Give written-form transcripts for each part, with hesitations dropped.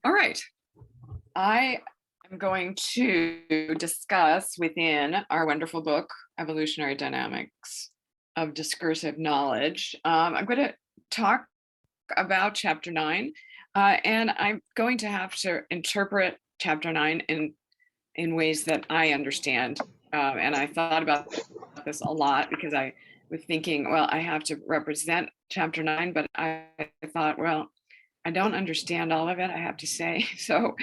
All right. I am going to discuss within our wonderful book, Evolutionary Dynamics of Discursive Knowledge. I'm going to talk about Chapter 9, and I'm going to have to interpret Chapter 9 in ways that I understand. And I thought about this a lot because I was thinking, well, I have to represent Chapter 9, but I thought, well, I don't understand all of it, I have to say. So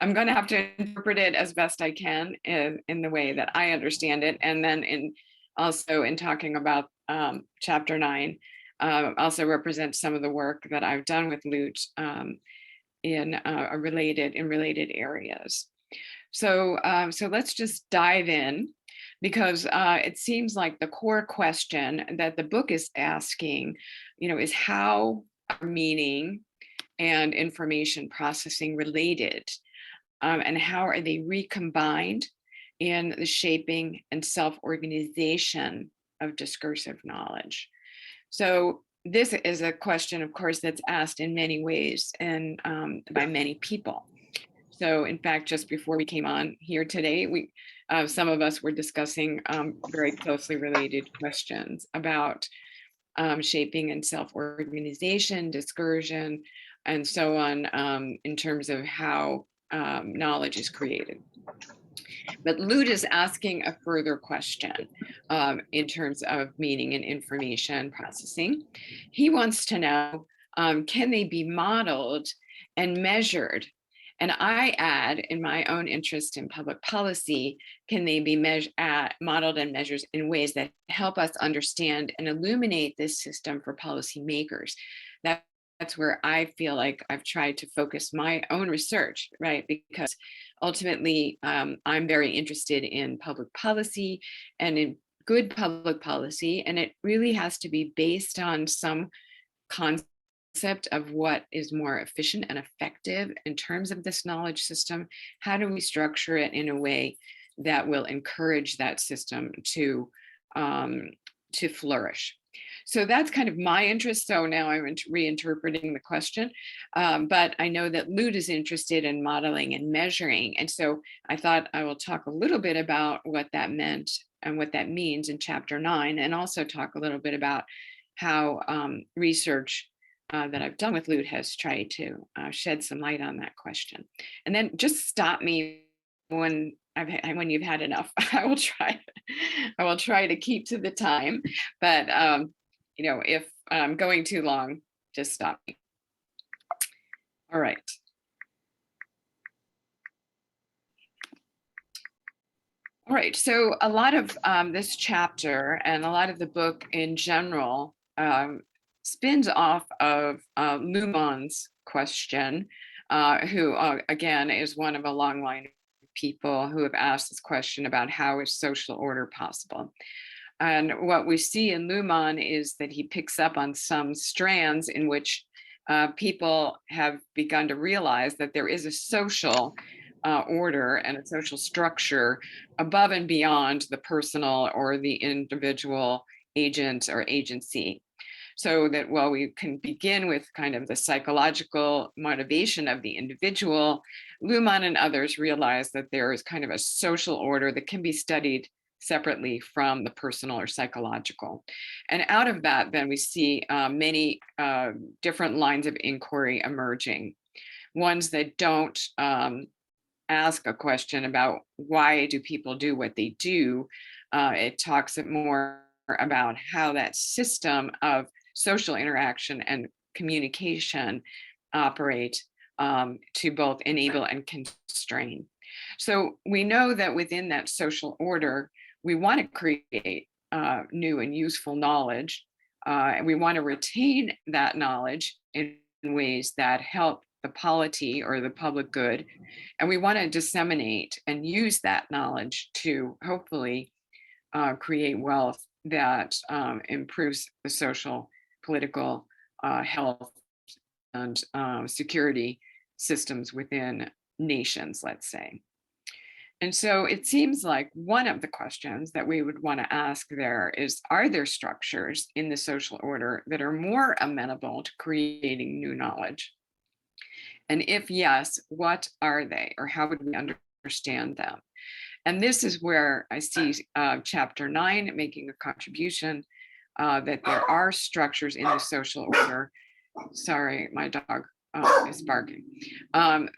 I'm going to have to interpret it as best I can in the way that I understand it. And then also in talking about Chapter 9, also represent some of the work that I've done with Loet in related areas. So let's just dive in, because it seems like the core question that the book is asking, is how are meaning and information processing related, and how are they recombined in the shaping and self-organization of discursive knowledge. So this is a question, of course, that's asked in many ways and by many people. So in fact, just before we came on here today, some of us were discussing very closely related questions about shaping and self-organization, discursion, and so on, in terms of how knowledge is created. But Loet is asking a further question in terms of meaning and information processing. He wants to know, can they be modeled and measured? And I add, in my own interest in public policy, can they be modeled and measured in ways that help us understand and illuminate this system for policymakers? That's where I feel like I've tried to focus my own research, right? Because ultimately, I'm very interested in public policy and in good public policy, and it really has to be based on some concept of what is more efficient and effective in terms of this knowledge system. How do we structure it in a way that will encourage that system to flourish? So that's kind of my interest. So now I'm reinterpreting the question, but I know that Loet is interested in modeling and measuring. And so I thought I will talk a little bit about what that meant and what that means in Chapter 9, and also talk a little bit about how research that I've done with Loet has tried to shed some light on that question. And then just stop me when you've had enough. I will try to keep to the time, but if I'm going too long, just stop me. All right. All right, so a lot of this chapter and a lot of the book in general spins off of Luhmann's question, who again is one of a long line of people who have asked this question about how is social order possible. And what we see in Luhmann is that he picks up on some strands in which people have begun to realize that there is a social order and a social structure above and beyond the personal or the individual agent or agency. So that while we can begin with kind of the psychological motivation of the individual, Luhmann and others realize that there is kind of a social order that can be studied separately from the personal or psychological. And out of that, then we see many different lines of inquiry emerging, ones that don't ask a question about why do people do what they do. It talks more about how that system of social interaction and communication operate to both enable and constrain. So we know that within that social order, we want to create new and useful knowledge, and we want to retain that knowledge in ways that help the polity or the public good, and we want to disseminate and use that knowledge to hopefully create wealth that improves the social, political, health, and security systems within nations, let's say. And so it seems like one of the questions that we would want to ask there is, are there structures in the social order that are more amenable to creating new knowledge? And if yes, what are they, or how would we understand them? And this is where I see chapter 9 making a contribution, that there are structures in the social order. Sorry, my dog is barking.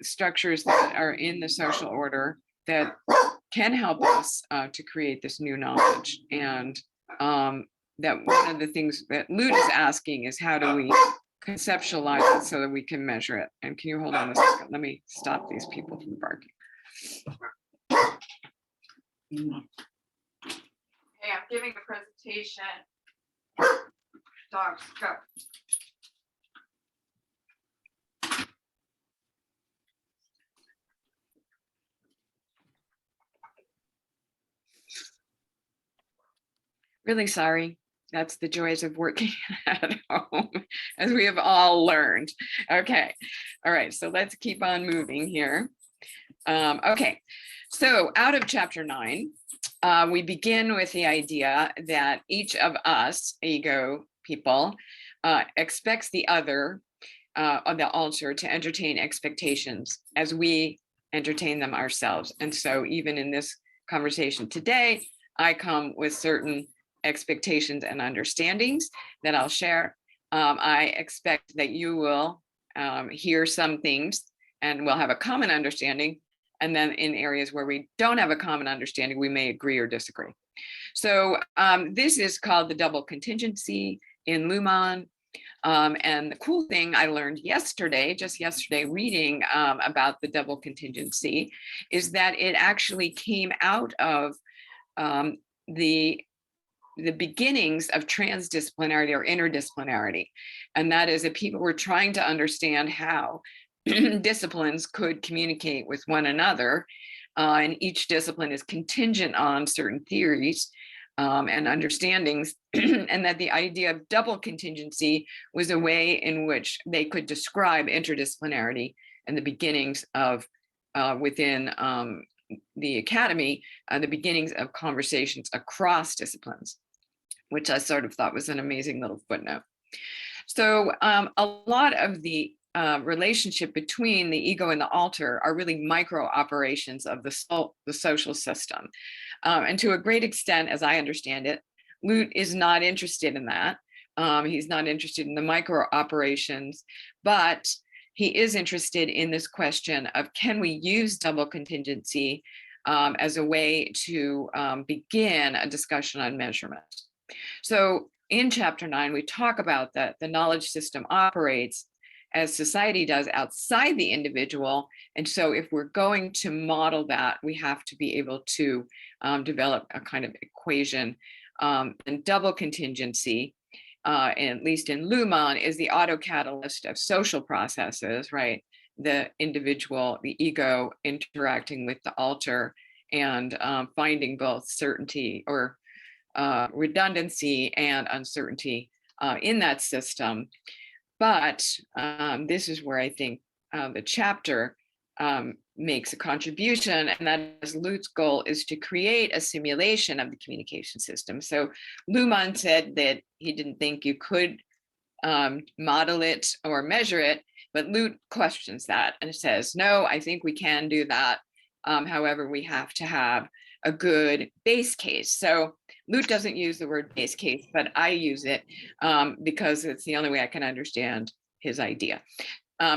Structures that are in the social order that can help us to create this new knowledge. And that one of the things that Loet is asking is, how do we conceptualize it so that we can measure it? And can you hold on a second? Let me stop these people from barking. Hey, I'm giving a presentation. Dogs, go. Really sorry. That's the joys of working at home, as we have all learned. Okay. All right. So let's keep on moving here. Okay. So out of chapter 9, we begin with the idea that each of us, ego people, expects the other, on the altar, to entertain expectations as we entertain them ourselves. And so even in this conversation today, I come with certain expectations and understandings that I'll share. I expect that you will hear some things and we'll have a common understanding. And then in areas where we don't have a common understanding, we may agree or disagree. So this is called the double contingency in Luhmann. And the cool thing I learned yesterday, just yesterday, reading about the double contingency, is that it actually came out of the beginnings of transdisciplinarity or interdisciplinarity. And that is that people were trying to understand how disciplines could communicate with one another. And each discipline is contingent on certain theories and understandings, and that the idea of double contingency was a way in which they could describe interdisciplinarity and the beginnings of within the academy, the beginnings of conversations across disciplines, which I sort of thought was an amazing little footnote. So a lot of the relationship between the ego and the alter are really micro operations of the social system. And to a great extent, as I understand it, Loet is not interested in that. He's not interested in the micro operations, but he is interested in this question of, can we use double contingency as a way to begin a discussion on measurement? So in chapter 9, we talk about that the knowledge system operates as society does outside the individual. And so if we're going to model that, we have to be able to develop a kind of equation. And double contingency, at least in Luhmann, is the autocatalyst of social processes, right? The individual, the ego, interacting with the alter and finding both certainty or redundancy and uncertainty in that system. But this is where I think the chapter makes a contribution, and that is Loet's goal is to create a simulation of the communication system. So Luhmann said that he didn't think you could model it or measure it, but Loet questions that and says, no, I think we can do that. However, we have to have a good base case. So Loet doesn't use the word base case, but I use it because it's the only way I can understand his idea.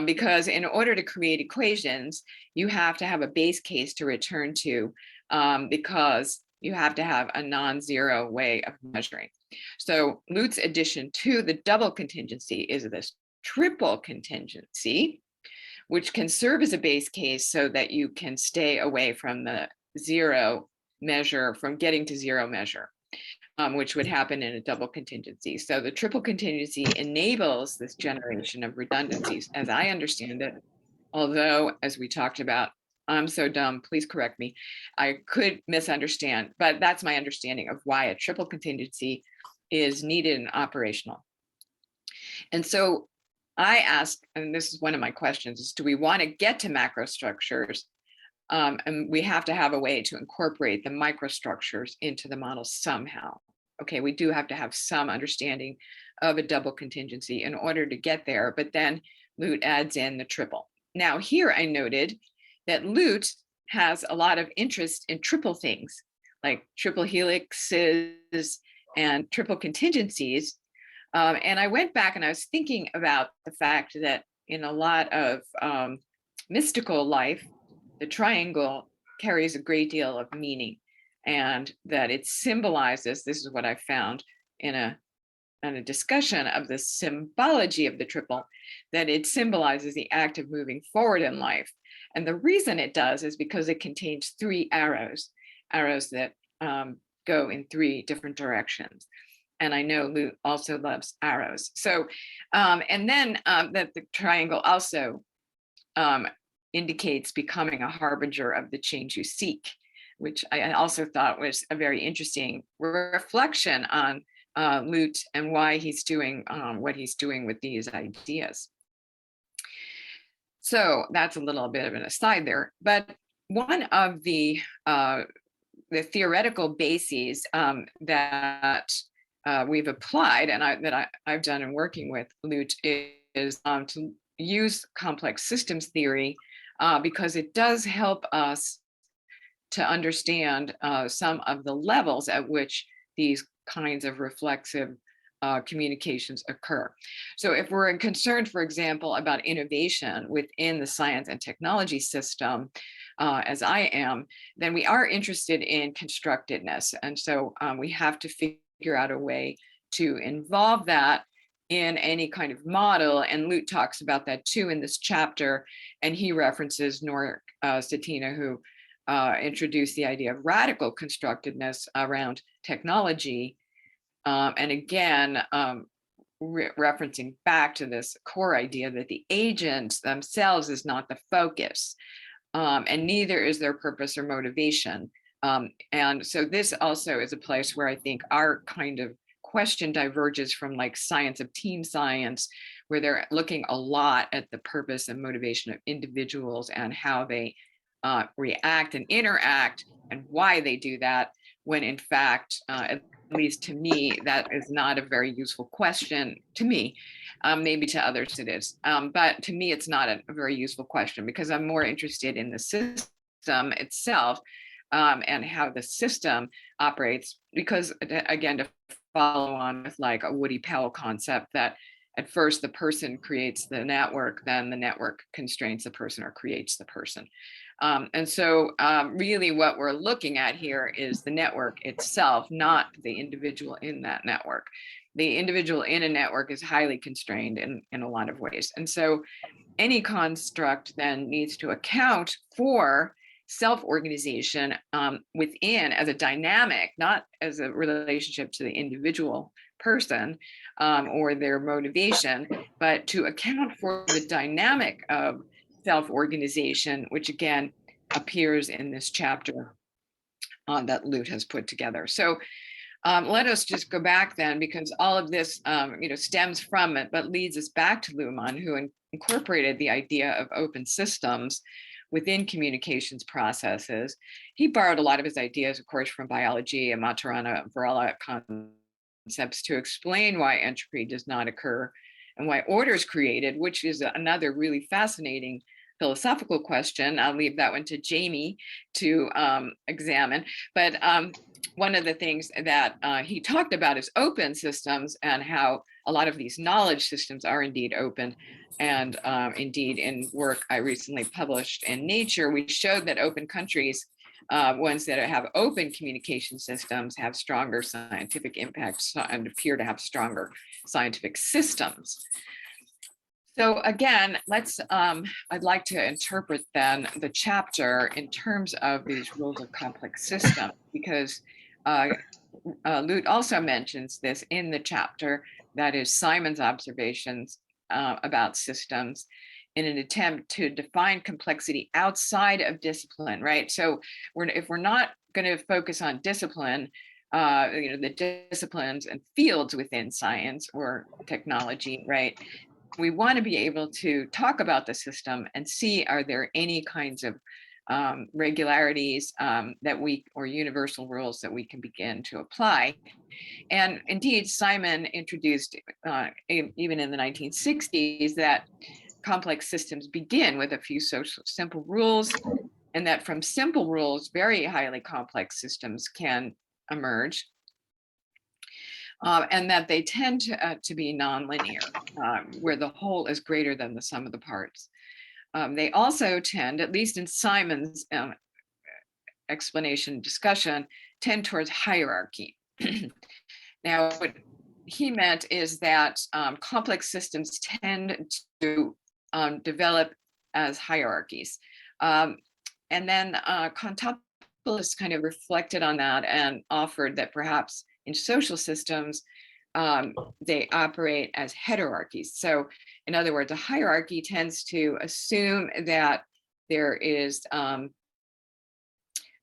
Because in order to create equations, you have to have a base case to return to, because you have to have a non-zero way of measuring. So Loet's addition to the double contingency is this triple contingency, which can serve as a base case so that you can stay away from the zero measure, from getting to zero measure, which would happen in a double contingency. So the triple contingency enables this generation of redundancies, as I understand it. Although, as we talked about, I'm so dumb, please correct me, I could misunderstand, but that's my understanding of why a triple contingency is needed and operational. And so I ask, and this is one of my questions, is do we want to get to macro structures? And we have to have a way to incorporate the microstructures into the model somehow. Okay, we do have to have some understanding of a double contingency in order to get there, but then Loet adds in the triple. Now here I noted that Loet has a lot of interest in triple things, like triple helixes and triple contingencies. And I went back and I was thinking about the fact that in a lot of mystical life, the triangle carries a great deal of meaning, and that it symbolizes, this is what I found in a discussion of the symbology of the triple, that it symbolizes the act of moving forward in life. And the reason it does is because it contains 3 arrows that go in 3 different directions. And I know Loet also loves arrows. So, and then that the triangle also indicates becoming a harbinger of the change you seek, which I also thought was a very interesting reflection on Loet and why he's doing what he's doing with these ideas. So that's a little bit of an aside there. But one of the theoretical bases that we've applied, and I've done in working with Loet, is to use complex systems theory because it does help us to understand some of the levels at which these kinds of reflexive communications occur. So if we're concerned, for example, about innovation within the science and technology system, as I am, then we are interested in constructedness. And so we have to figure out a way to involve that in any kind of model. And Loet talks about that too in this chapter. And he references Nor Stetina, who introduced the idea of radical constructedness around technology. And again, referencing back to this core idea that the agents themselves is not the focus, and neither is their purpose or motivation. And so this also is a place where I think our kind of question diverges from like science of team science, where they're looking a lot at the purpose and motivation of individuals and how they react and interact and why they do that, when in fact, at least to me, that is not a very useful question to me. Maybe to others it is, but to me it's not a very useful question, because I'm more interested in the system itself and how the system operates. Because again, to follow on with like a Woody Powell concept, that at first the person creates the network, then the network constrains the person or creates the person. And so really what we're looking at here is the network itself, not the individual in that network. The individual in a network is highly constrained in a lot of ways. And so any construct then needs to account for self-organization within as a dynamic, not as a relationship to the individual person or their motivation, but to account for the dynamic of self-organization, which again appears in this chapter that Loet has put together. So let us just go back then, because all of this stems from it, but leads us back to Luhmann, who incorporated the idea of open systems within communications processes. He borrowed a lot of his ideas, of course, from biology and Maturana and Varela concepts to explain why entropy does not occur and why order is created, which is another really fascinating philosophical question. I'll leave that one to Jamie to examine. But one of the things that he talked about is open systems, and how a lot of these knowledge systems are indeed open. And indeed, in work I recently published in Nature, we showed that open countries, ones that have open communication systems, have stronger scientific impacts and appear to have stronger scientific systems. So again, I'd like to interpret then the chapter in terms of these rules of complex systems, because Loet also mentions this in the chapter, that is Simon's observations about systems in an attempt to define complexity outside of discipline, right? So if we're not going to focus on discipline, the disciplines and fields within science or technology, right? We want to be able to talk about the system and see, are there any kinds of regularities or universal rules that we can begin to apply. And indeed, Simon introduced, even in the 1960s, that complex systems begin with a few social simple rules, and that from simple rules, very highly complex systems can emerge, and that they tend to be nonlinear, where the whole is greater than the sum of the parts. They also tend, at least in Simon's explanation discussion, tend towards hierarchy. Now, what he meant is that complex systems tend to develop as hierarchies. And then Contopoulos kind of reflected on that and offered that perhaps in social systems, they operate as heterarchies. So in other words, a hierarchy tends to assume that there is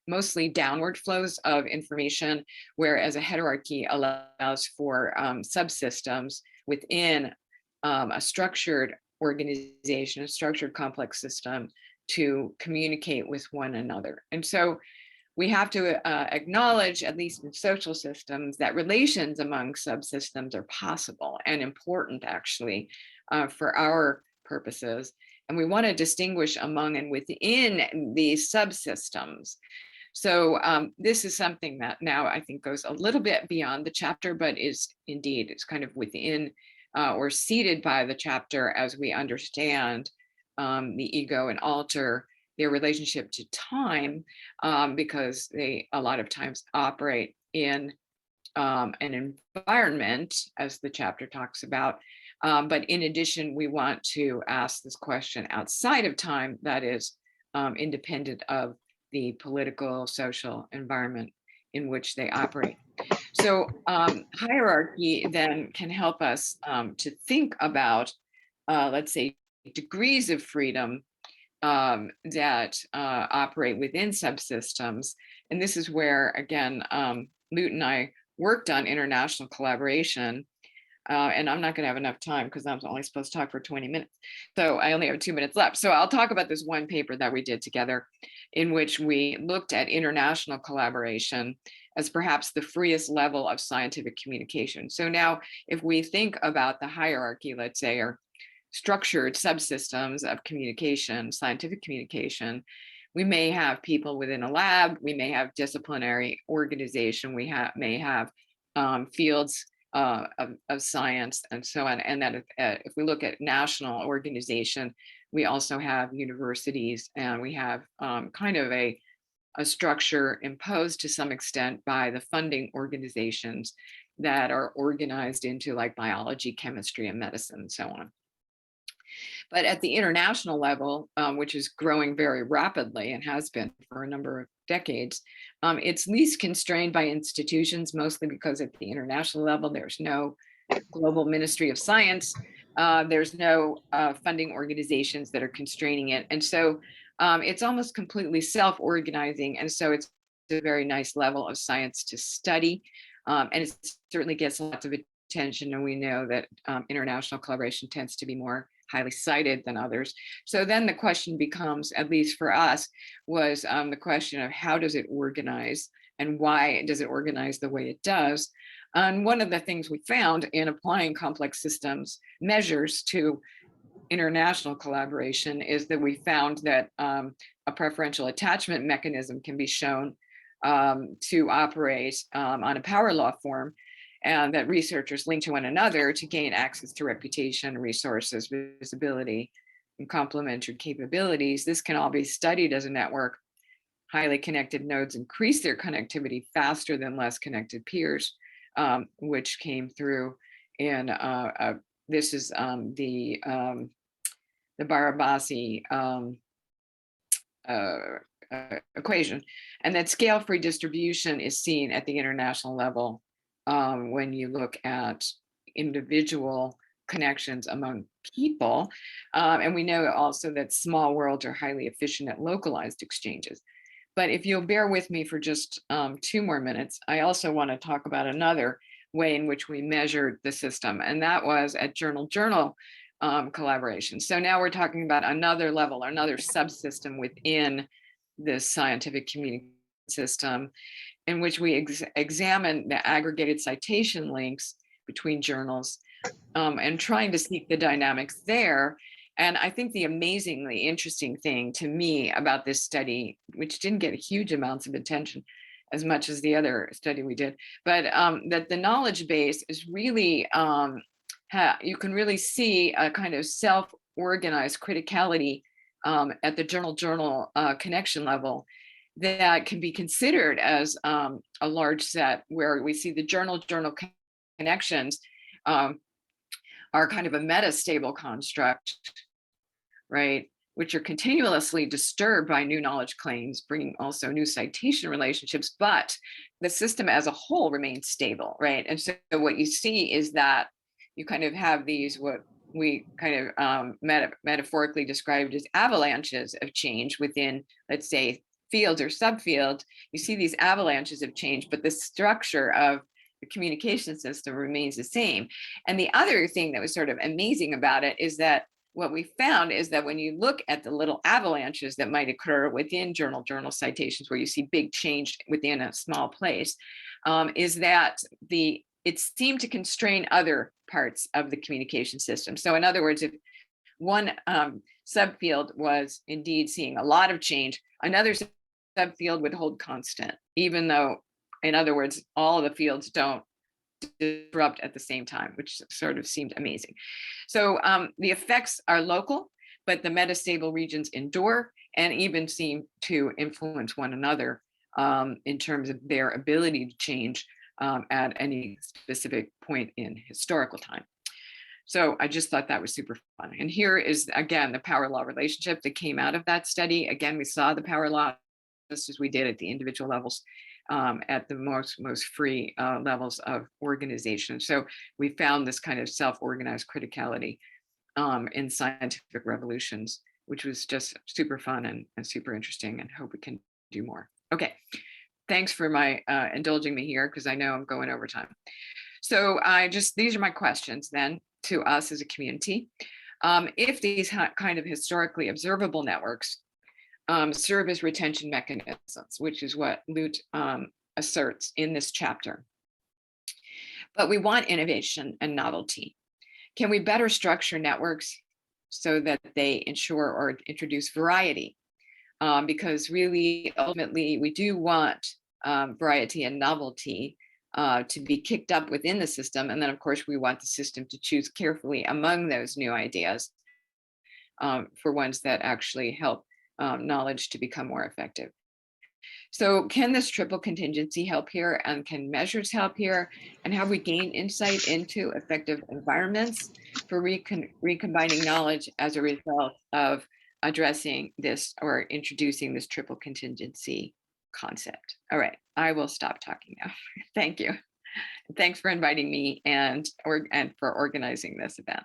mostly downward flows of information, whereas a heterarchy allows for subsystems within a structured organization, a structured complex system, to communicate with one another. And so we have to acknowledge, at least in social systems, that relations among subsystems are possible and important, actually, for our purposes. And we want to distinguish among and within these subsystems. So this is something that now I think goes a little bit beyond the chapter, but is indeed, it's kind of within or seated by the chapter as we understand the ego and alter their relationship to time, because they a lot of times operate in an environment, as the chapter talks about. But in addition, we want to ask this question outside of time, that is independent of the political, social environment in which they operate. So hierarchy then can help us to think about, let's say, degrees of freedom that operate within subsystems. And this is where, again, Loet and I worked on international collaboration. And I'm not going to have enough time because I'm only supposed to talk for 20 minutes. So I only have 2 minutes left. So I'll talk about this one paper that we did together, in which we looked at international collaboration as perhaps the freest level of scientific communication. So now, if we think about the hierarchy, let's say, or structured subsystems of communication, scientific communication, we may have people within a lab, we may have disciplinary organization, we may have fields of science and so on. And that if we look at national organization, we also have universities, and we have kind of a structure imposed to some extent by the funding organizations that are organized into like biology, chemistry, and medicine, and so on. But at the international level, which is growing very rapidly and has been for a number of decades, it's least constrained by institutions, mostly because at the international level, there's no global ministry of science. There's no funding organizations that are constraining it. And so it's almost completely self-organizing. And so it's a very nice level of science to study. And it certainly gets lots of attention. And we know that international collaboration tends to be more highly cited than others. So then the question becomes, at least for us, was the question of how does it organize, and why does it organize the way it does? And one of the things we found in applying complex systems measures to international collaboration is that we found that a preferential attachment mechanism can be shown to operate on a power law form, and that researchers link to one another to gain access to reputation, resources, visibility, and complementary capabilities. This can all be studied as a network. Highly connected nodes increase their connectivity faster than less connected peers, which came through in, this is the Barabasi equation. And that scale-free distribution is seen at the international level when you look at individual connections among people. And we know also that small worlds are highly efficient at localized exchanges. But if you'll bear with me for just 2 more minutes, I also want to talk about another way in which we measured the system, and that was at journal-journal collaboration. So now we're talking about another level, or another subsystem within this scientific communication system, in which we examine the aggregated citation links between journals and trying to seek the dynamics there. And I think the amazingly interesting thing to me about this study, which didn't get huge amounts of attention as much as the other study we did, but that the knowledge base is really, you can really see a kind of self-organized criticality at the journal-journal connection level that can be considered as a large set, where we see the journal-journal connections are kind of a meta-stable construct, right, which are continuously disturbed by new knowledge claims, bringing also new citation relationships, but the system as a whole remains stable, right? And so what you see is that you kind of have these, what we kind of metaphorically described as avalanches of change within, let's say, fields or subfields. You see these avalanches of change, but the structure of the communication system remains the same. And the other thing that was sort of amazing about it is that what we found is that when you look at the little avalanches that might occur within journal citations, where you see big change within a small place, is that it seemed to constrain other parts of the communication system. So in other words, if one subfield was indeed seeing a lot of change, another subfield would hold constant, even though, in other words, all of the fields don't disrupt at the same time, which sort of seemed amazing. So the effects are local, but the metastable regions endure and even seem to influence one another in terms of their ability to change at any specific point in historical time. So I just thought that was super fun. And here is, again, the power law relationship that came out of that study. Again, we saw the power law just as we did at the individual levels, at the most free levels of organization. So we found this kind of self-organized criticality in scientific revolutions, which was just super fun and super interesting, and hope we can do more. Okay, thanks for my indulging me here, because I know I'm going over time. So these are my questions then to us as a community. If these kind of historically observable networks serve as retention mechanisms, which is what Loet asserts in this chapter, but we want innovation and novelty, can we better structure networks so that they ensure or introduce variety? Because really, ultimately, we do want variety and novelty to be kicked up within the system. And then, of course, we want the system to choose carefully among those new ideas for ones that actually help knowledge to become more effective. So can this triple contingency help here, and can measures help here? And have we gained insight into effective environments for recombining knowledge as a result of addressing this or introducing this triple contingency concept? All right, I will stop talking now. Thank you. Thanks for inviting me and for organizing this event.